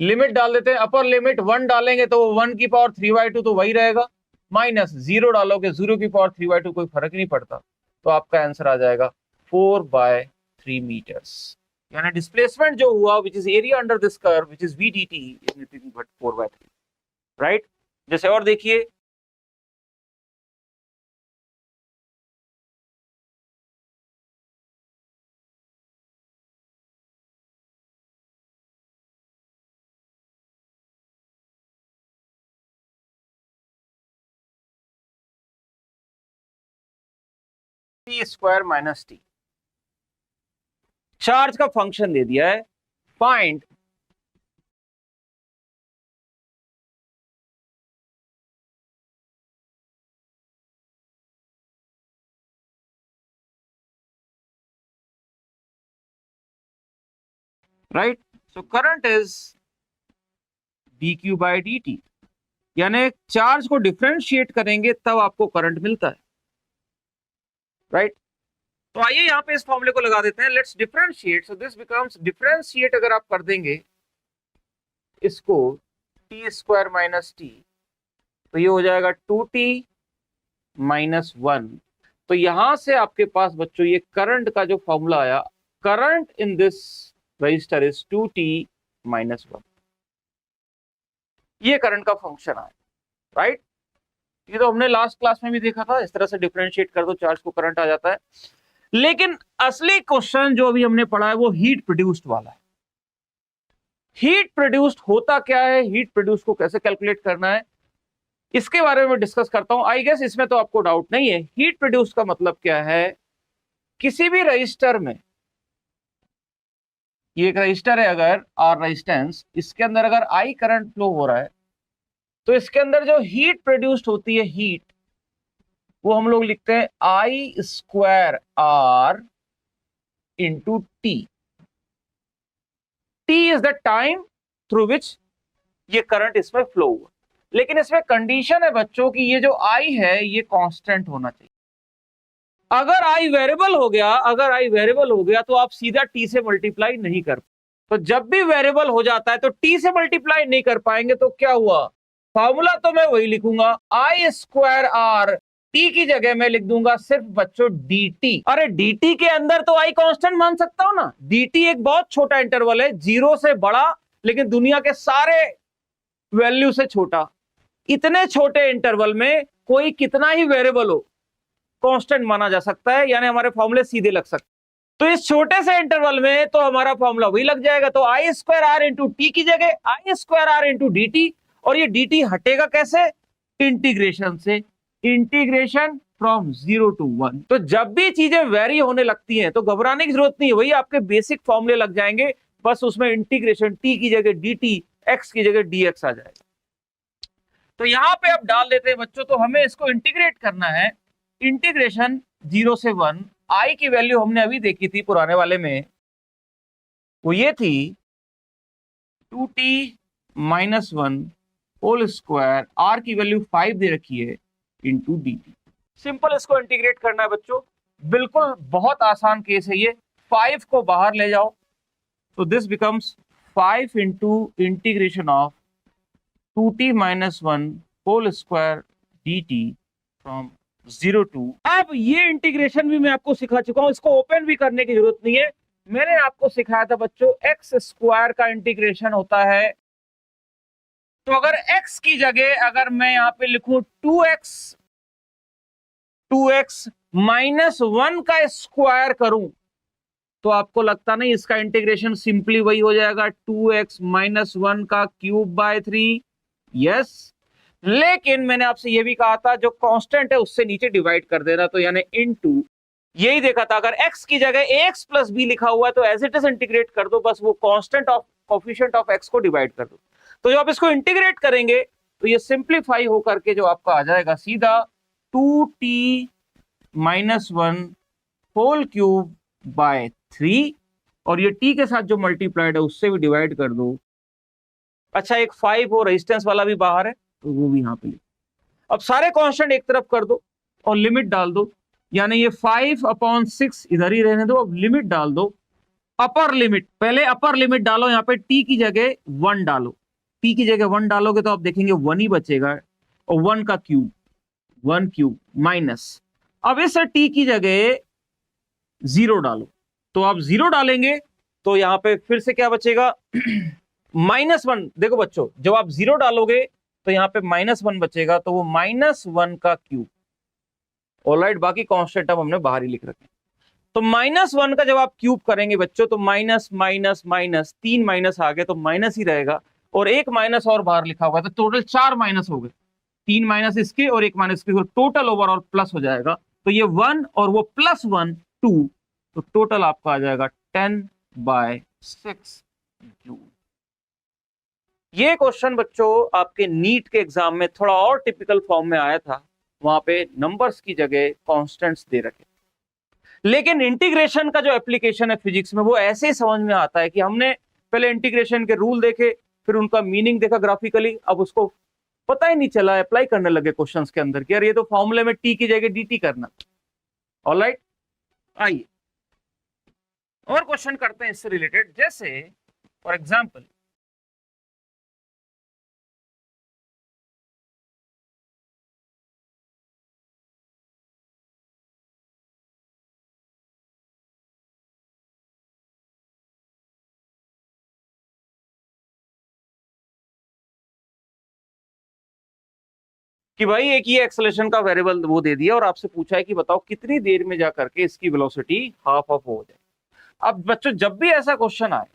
लिमिट डाल देते हैं, अपर लिमिट 1 डालेंगे तो 1 की पावर 3/2 तो वही रहेगा, माइनस 0 डालोगे 0 की पावर 3/2, कोई फर्क नहीं पड़ता। तो आपका आंसर आ जाएगा 4/3 मीटर्स। यानी डिस्प्लेसमेंट जो हुआ which is area under this curve which is v dt is nothing but 4/3, right. जैसे और देखिए, t² - t चार्ज का फंक्शन दे दिया है। Find right, so current is dq/dt। यानी चार्ज को डिफरेंशिएट करेंगे तब आपको करंट मिलता है, राइट। तो आइए यहां पे इस फॉर्मूले को लगा देते हैं। Let's differentiate, so this becomes, differentiate अगर आप कर देंगे इसको t² - t, तो ये हो जाएगा 2t - 1। तो यहां से आपके पास बच्चों ये करंट का जो फॉर्मूला आया, current in this register is 2t - 1। ये करंट का फंक्शन आया, राइट। ये तो हमने लास्ट क्लास में भी देखा था, इस तरह से डिफरेंशिएट कर दो चार्ज को करंट आ जाता है। लेकिन असली क्वेश्चन जो अभी हमने पढ़ा है वो हीट प्रोड्यूस्ड वाला है। हीट प्रोड्यूस्ड होता क्या है, हीट प्रोड्यूस को कैसे कैलकुलेट करना है, इसके बारे में डिस्कस करता हूं। आई गेस इसमें तो आपको डाउट नहीं है। हीट प्रोड्यूस का मतलब क्या है? किसी भी रजिस्टर में, ये एक रजिस्टर है अगर, आर रेजिस्टेंस, इसके अंदर अगर आई करंट फ्लो हो रहा है तो इसके अंदर जो हीट प्रोड्यूस्ड होती है, हीट, वो हम लोग लिखते हैं I² into T. T is the time through which ये करंट इसमें फ्लो हुआ। लेकिन इसमें कंडीशन है बच्चों की ये जो I है ये कांस्टेंट होना चाहिए। अगर I वेरिएबल हो गया तो आप सीधा T से मल्टीप्लाई नहीं कर, तो जब भी वेरिएबल हो जाता है तो T से मल्टीप्लाई नहीं कर पाएंगे, तो क्या हुआ? फॉर्मूला तो मैं वही लिखूंगा, I² टी की जगह मैं लिख दूंगा सिर्फ बच्चों dt। अरे dt के अंदर तो आई कांस्टेंट मान सकता हूं ना, dt एक बहुत छोटा इंटरवल है, 0 से बड़ा लेकिन दुनिया के सारे वैल्यू से छोटा। इतने छोटे इंटरवल में कोई कितना ही वेरिएबल हो कांस्टेंट माना जा सकता है, यानी हमारे फॉर्मूले सीधे लग सकते हैं। तो इस छोटे से इंटरवल में तो हमारा फॉर्मूला वही लग जाएगा, तो I square R into T की जगह I square R into D T, और ये डी टी हटेगा कैसे, इंटीग्रेशन से, इंटीग्रेशन फ्रॉम 0 to 1। तो जब भी चीजें वेरी होने लगती हैं तो घबराने की जरूरत नहीं है, वही आपके बेसिक फॉर्मूले लग जाएंगे, बस उसमें इंटीग्रेशन टी की जगह डी टी, एक्स की जगह डी एक्स आ जाएगा। तो यहां पे अब डाल देते हैं बच्चों, तो हमें इसको इंटीग्रेट करना है, इंटीग्रेशन 0 से 1, आई की वैल्यू हमने अभी देखी थी पुराने वाले में, वो ये थी 2t minus 1 whole square, R की वैल्यू 5 दे रखी है, इंटू डी टी। सिंपल इसको इंटीग्रेट करना है बच्चों, बिल्कुल बहुत आसान केस है ये। 5 को बाहर ले जाओ तो this becomes 5 into integration of 2t minus 1 whole square D T from 0 to। अब ये इंटीग्रेशन भी मैं आपको सिखा चुका हूं, इसको ओपन भी करने की जरूरत नहीं है। मैंने आपको सिखाया था बच्चों एक्स स्क्वायर का इंटीग्रेशन होता है, तो अगर x की जगह अगर मैं यहां पे लिखूं 2x माइनस 1 का स्क्वायर करूं, तो आपको लगता नहीं इसका इंटीग्रेशन सिंपली वही हो जाएगा 2x माइनस 1 का क्यूब बाय 3। यस, लेकिन मैंने आपसे यह भी कहा था जो कांस्टेंट है उससे नीचे डिवाइड कर देना, तो यानी इनटू, यही देखा था अगर x की जगह ax प्लस b लिखा हुआ है तो एज इट इज इंटीग्रेट कर दो, बस वो constant of coefficient of x को डिवाइड कर दो। तो जब आप इसको इंटीग्रेट करेंगे तो ये सिंप्लीफाई होकर के जो आपका आ जाएगा सीधा 2t minus 1 whole cube by 3, और ये t के साथ जो मल्टीप्लाइड है उससे भी डिवाइड कर दो। अच्छा, एक 5 हो रेजिस्टेंस वाला भी बाहर है तो वो भी यहां पे लिखो। अब सारे कांस्टेंट एक तरफ कर दो और लिमिट डाल दो, यानी ये 5/6 इधर ही रहने दो, अब लिमिट डाल दो। अपर लिमिट, पहले अपर लिमिट डालो, यहाँ पे t की जगह 1 डालो, t की जगह 1 डालोगे तो आप देखेंगे 1 ही बचेगा, और 1 का क्यूब, 1 क्यूब माइनस, अब इस t की जगह 0 डालो, तो आप 0 डालेंगे तो यहां पे फिर से क्या बचेगा -1। देखो बच्चों, जब आप 0 डालोगे तो यहां पे -1 बचेगा, तो वो -1 का क्यूब। ऑलराइट, बाकी कांस्टेंट अब हमने बाहर ही लिख रखे। तो -1 का जब आप क्यूब करेंगे बच्चों तो माइनस माइनस माइनस, 3 माइनस आ गए तो माइनस ही रहेगा, और एक माइनस और बाहर लिखा हुआ है, तो टोटल 4 माइनस हो गए, 3 माइनस इसके और एक माइनस इसके, टोटल ओवरऑल प्लस हो जाएगा। तो ये 1 और वो +1 2, तो टोटल आपका आ जाएगा 10/6 जूल। ये क्वेश्चन बच्चों आपके नीट के एग्जाम में थोड़ा और टिपिकल फॉर्म में आया था, वहां पे नंबर्स की जगह कांस्टेंट्स दे रखे। लेकिन इंटीग्रेशन का जो एप्लीकेशन है फिजिक्स में वो ऐसे ही समझ में आता है कि हमने पहले इंटीग्रेशन के रूल देखे, फिर उनका मीनिंग देखा ग्राफिकली, अब उसको पता ही नहीं चला, अप्लाई करने लगे क्वेश्चंस के अंदर कि यार ये तो फॉर्मूले में टी की जगह dt करना। ऑलराइट, आइए और क्वेश्चन करते हैं इससे रिलेटेड, जैसे फॉर एग्जांपल कि भाई एक ये एक्सेलरेशन का वेरिएबल वो दे दिया और आपसे पूछा है कि बताओ कितनी देर में जा करके इसकी वेलोसिटी हाफ ऑफ हो जाए। अब बच्चों जब भी ऐसा क्वेश्चन आए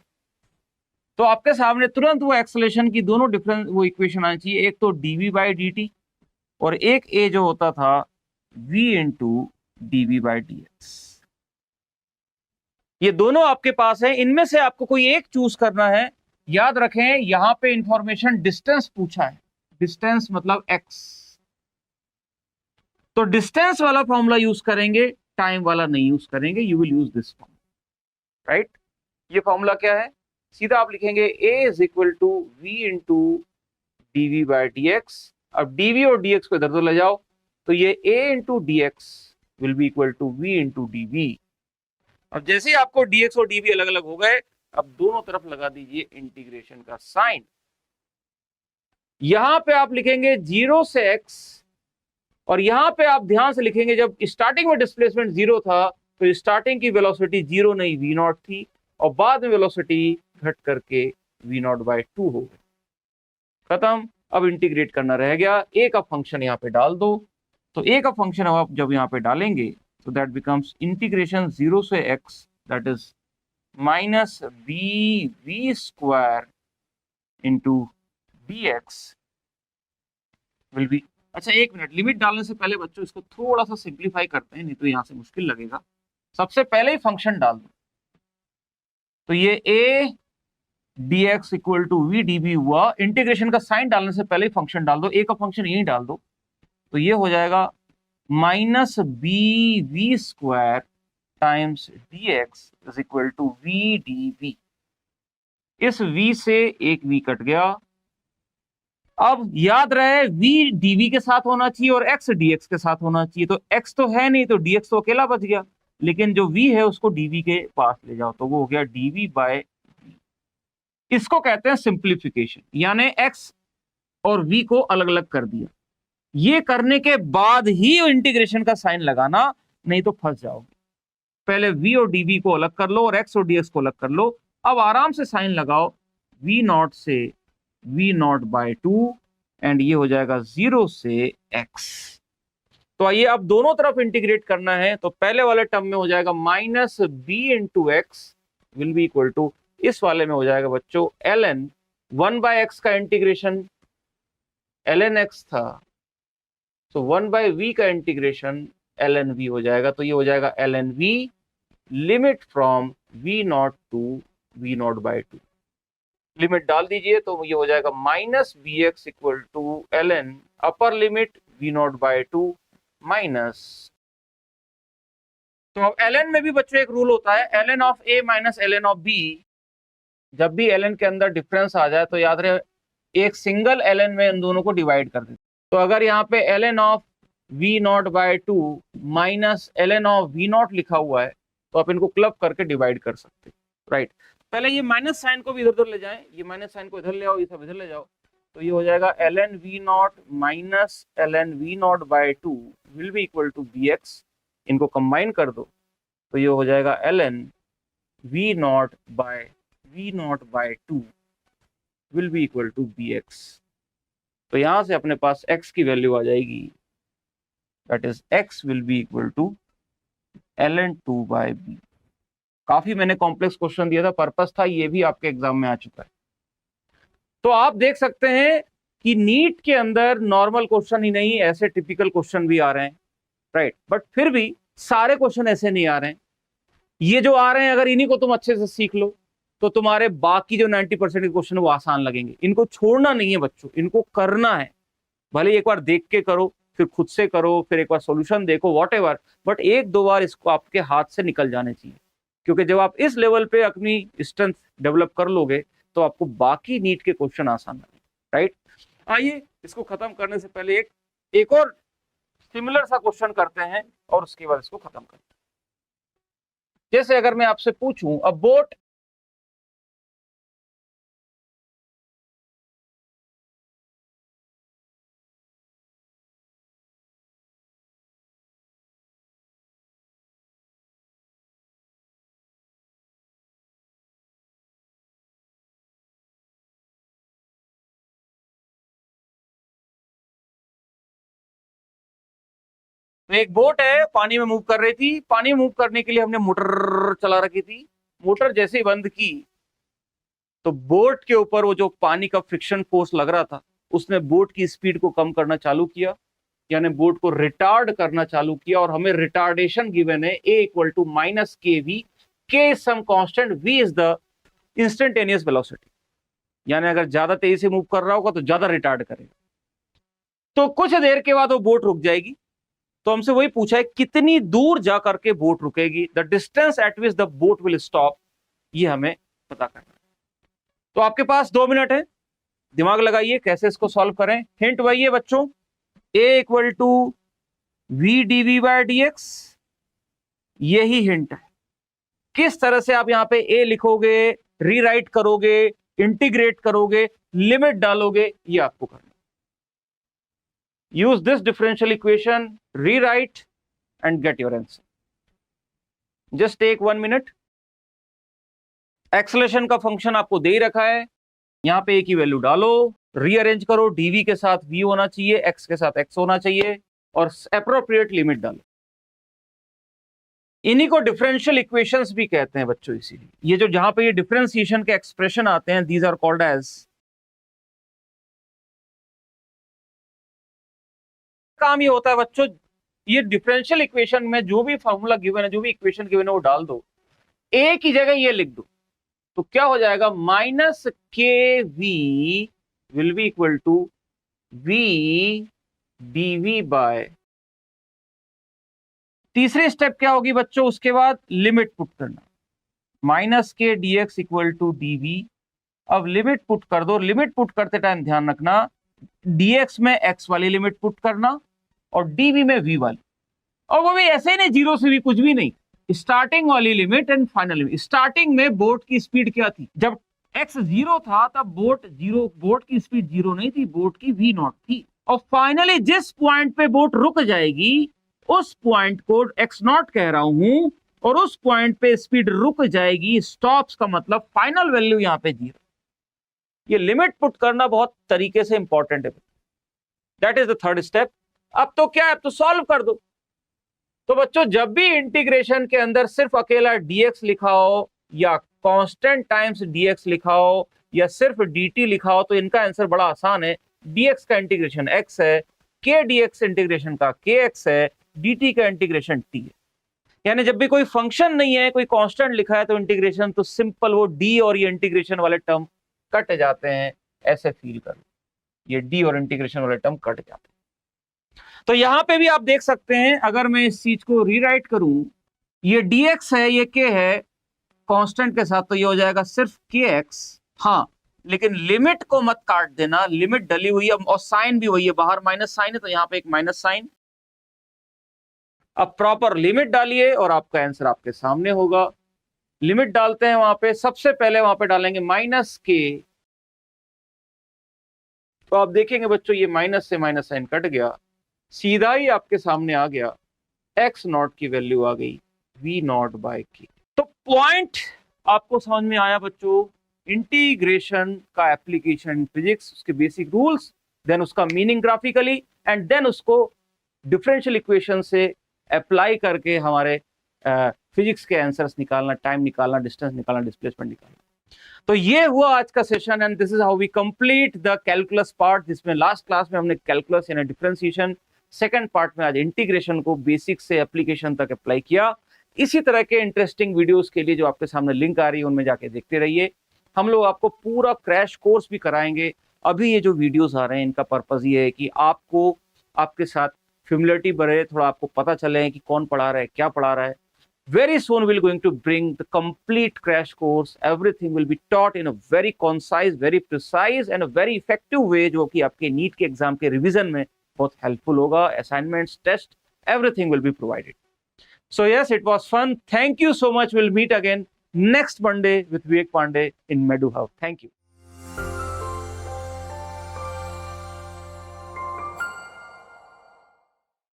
तो आपके सामने तुरंत वो एक्सेलरेशन की दोनों डिफरेंस वो इक्वेशन आनी चाहिए, एक तो dv बाई dt और एक a जो होता था v into dv by dx। ये दोनों आपके पास है, इनमें से आपको कोई एक चूज करना है। याद रखें यहां पे इंफॉर्मेशन डिस्टेंस पूछा है, डिस्टेंस मतलब x, तो डिस्टेंस वाला फॉर्मूला यूज करेंगे, टाइम वाला नहीं यूज करेंगे, you will use this formula. Right, ये फॉर्मूला क्या है, सीधा आप लिखेंगे a is equal to v into dv by dx। अब dv और dx को इधर तो ले जाओ, तो ये a into dx will be equal to v into dv। अब जैसे ही आपको dx और dv अलग अलग हो गए, अब दोनों तरफ लगा दीजिए इंटीग्रेशन का साइन। यहां पे आप लिखेंगे 0 से x और यहाँ पे आप ध्यान से लिखेंगे, जब स्टार्टिंग में डिस्प्लेसमेंट 0 था तो स्टार्टिंग की वेलोसिटी 0 नहीं v0 थी, और बाद में वेलोसिटी घट करके v0/2 हो गई। खत्म। अब इंटीग्रेट करना रह गया, ए का फंक्शन यहाँ पे डाल दो। तो ए का फंक्शन आप जब यहाँ पे डालेंगे तो दैट बिकम्स इंटीग्रेशन 0 से x, that is minus bv square into dx will B. अच्छा एक मिनट, लिमिट डालने से पहले बच्चों इसको थोड़ा सा सिंप्लीफाई करते हैं, नहीं तो यहाँ से मुश्किल लगेगा। सबसे पहले ही फंक्शन डाल दो, तो ये a dx equal to v dv हुआ। इंटीग्रेशन का साइन डालने से पहले ही फंक्शन डाल दो, a का फंक्शन यही डाल दो, तो ये हो जाएगा minus bv square times dx is equal to v dv। इस v से एक v कट गया। अब याद रहे v dv के साथ होना चाहिए और x dx के साथ होना चाहिए, तो x तो है नहीं तो dx तो अकेला बच गया, लेकिन जो v है उसको dv के पास ले जाओ, तो वो हो गया dv बाय v। इसको कहते हैं सिंप्लीफिकेशन, यानी x और v को अलग अलग कर दिया। ये करने के बाद ही इंटीग्रेशन का साइन लगाना, नहीं तो फंस जाओगे। पहले v और dv को अलग कर लो और x और dx को अलग कर लो। अब आराम से साइन लगाओ, v0 से v0/2 एंड ये हो जाएगा 0 से x। तो आइए अब दोनों तरफ इंटीग्रेट करना है, तो पहले वाले टर्म में हो जाएगा minus b into X will be equal to, इस वाले में हो जाएगा बच्चों ln 1/x का इंटीग्रेशन ln x था, तो 1/v का इंटीग्रेशन ln v हो जाएगा, तो ये हो जाएगा ln v limit from v0 to v0/2। Limit डाल दीजिए तो ये हो जाएगा minus bx equal to ln upper limit v0/2 minus. तो अब ln में भी बच्चों एक रूल होता है, ln of a minus ln of b। जब भी ln के अंदर डिफरेंस आ जाए तो याद रहे एक सिंगल ln में इन दोनों को डिवाइड कर देते। तो अगर यहाँ पे ln of v0/2 minus ln of v0 लिखा हुआ है तो आप इनको क्लब करके डिवाइड कर सकते, राइट। पहले ये माइनस साइन को भी इधर उधर ले जाएं, ये माइनस साइन को इधर ले आओ, ये सब इधर ले जाओ, तो ये हो जाएगा ln v0 minus ln v0/2 will be equal to bx। इनको कंबाइन कर दो तो ये हो जाएगा ln v0/2 will be equal to bx। तो यहां से अपने पास x की वैल्यू आ जाएगी, that is x will be equal to ln 2/b। काफी मैंने कॉम्प्लेक्स क्वेश्चन दिया था, पर्पस था, ये भी आपके एग्जाम में आ चुका है। तो आप देख सकते हैं कि नीट के अंदर नॉर्मल क्वेश्चन ही नहीं, ऐसे टिपिकल क्वेश्चन भी आ रहे हैं, राइट। बट फिर भी सारे क्वेश्चन ऐसे नहीं आ रहे हैं। ये जो आ रहे हैं अगर इन्हीं को तुम अच्छे से सीख लो तो तुम्हारे बाकी जो 90% के क्वेश्चन वो आसान लगेंगे। इनको छोड़ना नहीं है बच्चों, इनको करना है। भले एक बार देख के करो, फिर खुद से करो, फिर एक बार सॉल्यूशन देखो, व्हाटएवर, बट एक दो बार इसको आपके हाथ से निकल जाने चाहिए, क्योंकि जब आप इस लेवल पे अपनी स्ट्रेंथ डेवलप कर लोगे तो आपको बाकी नीट के क्वेश्चन आसान लगेंगे, राइट। आइए इसको खत्म करने से पहले एक और सिमिलर सा क्वेश्चन करते हैं और उसके बाद इसको खत्म करते हैं। जैसे अगर मैं आपसे पूछूं अ बोट तो एक बोट है पानी में मूव कर रही थी। पानी में मूव करने के लिए हमने मोटर चला रखी थी। मोटर जैसे ही बंद की तो बोट के ऊपर वो जो पानी का फ्रिक्शन फोर्स लग रहा था उसने बोट की स्पीड को कम करना चालू किया, यानी बोट को रिटार्ड करना चालू किया। और हमें रिटार्डेशन गिवन है a equal to minus kv, k is some constant, v is the instantaneous velocity. यानी अगर ज्यादा तेजी से मूव कर रहा होगा तो ज्यादा रिटार्ड करेगा। तो कुछ देर के बाद वो बोट रुक जाएगी। तो हमसे वही पूछा है कितनी दूर जा करके बोट रुकेगी, the distance eight which the boat will stop, ये हमें पता करना है। तो आपके पास 2 मिनट है, दिमाग लगाइए कैसे इसको सॉल्व करें। हिंट वही है बच्चों, a equal to v dv/dx, यही हिंट है। किस तरह से आप यहां पे a लिखोगे, रीराइट करोगे, इंटीग्रेट करोगे, लिमिट डालोगे, ये आपको करना। use this differential equation, rewrite and get your answer. Just take 1 minute. Acceleration का फंक्शन आपको दे ही रखा है, यहां पे ए की वैल्यू डालो, रीअरेंज करो, डीवी के साथ वी होना चाहिए, एक्स के साथ एक्स होना चाहिए और एप्रोप्रिएट लिमिट डालो। इन्हीं को डिफरेंशियल इक्वेशंस भी कहते हैं बच्चों। इसीलिए ये जो जहां पे ये डिफरेंशिएशन के एक्सप्रेशन आते हैं, दीज आर कॉल्ड एज, काम ये होता है बच्चों, ये डिफरेंशियल इक्वेशन में जो भी फॉर्मूला गिवन है, जो भी इक्वेशन गिवन है वो डाल दो, ए की जगह ये लिख दो, तो क्या हो जाएगा, minus K V will be equal to V D V by, तीसरी स्टेप क्या होगी बच्चों, उसके बाद लिमिट पुट करना, minus K D X equal to D V. अब लिमिट पुट कर दो, लिमिट पुट करते टाइम ध्यान रखना dx में x वाली लिमिट पुट करना और dv में v वाली, और वो भी ऐसे ही नहीं, जीरो से भी कुछ भी नहीं, स्टार्टिंग वाली limit and final limit. Starting में बोट की स्पीड क्या थी, जब x 0 था तब बोट की स्पीड 0 नहीं थी, बोट की v नॉट थी, और फाइनली जिस पॉइंट पे बोट रुक जाएगी उस पॉइंट को x नॉट कह रहा हूं, और उस पॉइंट पे स्पीड रुक जाएगी, स्टॉप्स का मतलब फाइनल वैल्यू यहां पे 0। ये लिमिट पुट करना बहुत तरीके से इंपॉर्टेंट है, that is the third step. अब तो क्या है, अब तो सॉल्व कर दो। तो बच्चों जब भी इंटीग्रेशन के अंदर सिर्फ अकेला dx लिखा हो या कांस्टेंट टाइम्स dx लिखा हो या सिर्फ dt लिखा हो, तो इनका आंसर बड़ा आसान है, dx का इंटीग्रेशन x है, k dx इंटीग्रेशन का kx है, dt का इंटीग्रेशन t है। यानी जब भी कोई फंक्शन नहीं है, कोई कांस्टेंट लिखा है, तो इंटीग्रेशन तो सिंपल, वो d और ये इंटीग्रेशन वाले टर्म कट जाते हैं, ऐसे फील कर लो, ये d और इंटीग्रेशन वाले टर्म कट जाते हैं। तो यहां पे भी आप देख सकते हैं, अगर मैं इस चीज को रीराइट करूं, ये dx है, ये k है कांस्टेंट के साथ, तो ये हो जाएगा सिर्फ kx। हाँ, लेकिन लिमिट को मत काट देना, लिमिट डली हुई है और साइन भी वही है, बाहर माइनस साइन है तो यहां पे एक माइनस साइन। अब प्रॉपर लिमिट डालिए और आपका आंसर आपके सामने होगा। लिमिट डालते हैं, वहां पे सबसे पहले वहां पे डालेंगे माइनस के, तो आप देखेंगे बच्चों ये माइनस से माइनस साइन कट गया, सीधा ही आपके सामने आ गया, एक्स नॉट की वैल्यू आ गई वी नॉट बाय के। तो पॉइंट आपको समझ में आया बच्चों, इंटीग्रेशन का एप्लीकेशन फिजिक्स, उसके बेसिक रूल्स, देन उसका मीनिंग ग्राफिकली, एंड देन उसको डिफरेंशियल इक्वेशन से अप्लाई करके हमारे फिजिक्स के आंसर्स निकालना, टाइम निकालना, डिस्टेंस निकालना, डिस्प्लेसमेंट निकालना। तो ये हुआ आज का session, and this is how we complete the calculus part, जिसमें लास्ट क्लास में हमने कैलकुलस यानी डिफरेंशिएशन, सेकंड पार्ट में आज इंटीग्रेशन को बेसिक से एप्लीकेशन तक अप्लाई किया। इसी तरह के इंटरेस्टिंग वीडियोस के लिए जो आपके सामने लिंक आ रही है उनमें जाके देखते रहिए। हम लोग आपको पूरा क्रैश कोर्स भी कराएंगे। अभी ये जो वीडियोस आ रहे हैं इनका पर्पज ये है कि आपको, आपके साथ फेमिलियरिटी बढ़े, थोड़ा आपको पता चले कि कौन पढ़ा रहा है, क्या पढ़ा रहा है। Very soon we're going to bring the complete crash course. Everything will be taught in a very concise, very precise and a very effective way, जो कि आपके नीट के एग्जाम के रिवीजन में बहुत हेल्पफुल होगा। Assignments, test, everything will be provided. So yes, it was fun. Thank you so much. We'll meet again next Monday with Vivek Pandey in Medu Hub. Thank you.